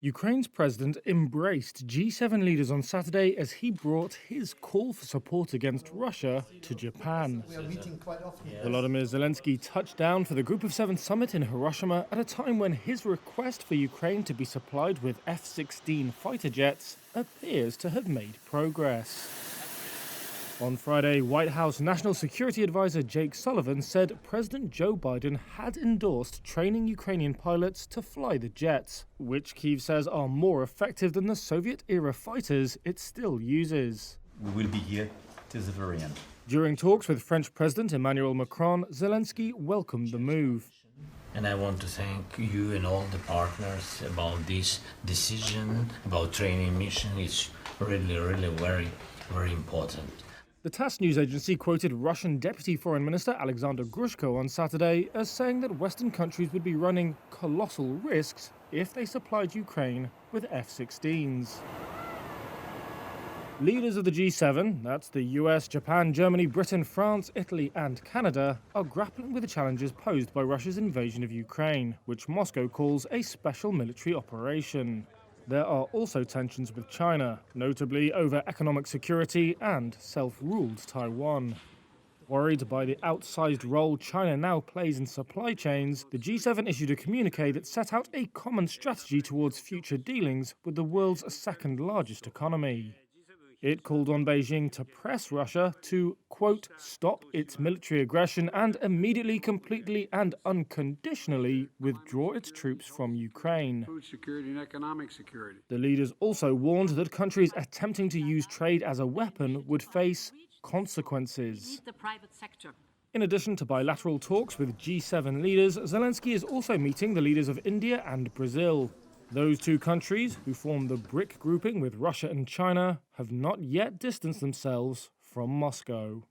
Ukraine's president embraced G7 leaders on Saturday as he brought his call for support against Russia to Japan. We are meeting quite often. Volodymyr Zelensky touched down for the Group of Seven summit in Hiroshima at a time when his request for Ukraine to be supplied with F-16 fighter jets appears to have made progress. On Friday, White House National Security Advisor Jake Sullivan said President Joe Biden had endorsed training Ukrainian pilots to fly the jets, which Kyiv says are more effective than the Soviet-era fighters it still uses. We will be here till the very end. During talks with French President Emmanuel Macron, Zelensky welcomed the move. And I want to thank you and all the partners about this decision, about training mission. It's really very important. The TASS news agency quoted Russian Deputy Foreign Minister Alexander Grushko on Saturday as saying that Western countries would be running colossal risks if they supplied Ukraine with F-16s. Leaders of the G7, that's the US, Japan, Germany, Britain, France, Italy and Canada, are grappling with the challenges posed by Russia's invasion of Ukraine, which Moscow calls a special military operation. There are also tensions with China, notably over economic security and self-ruled Taiwan. Worried by the outsized role China now plays in supply chains, the G7 issued a communiqué that set out a common strategy towards future dealings with the world's second-largest economy. It called on Beijing to press Russia to, quote, stop its military aggression and immediately, completely and unconditionally withdraw its troops from Ukraine. Food security and economic security. The leaders also warned that countries attempting to use trade as a weapon would face consequences. In addition to bilateral talks with G7 leaders, Zelensky is also meeting the leaders of India and Brazil. Those two countries, who form the BRIC grouping with Russia and China, have not yet distanced themselves from Moscow.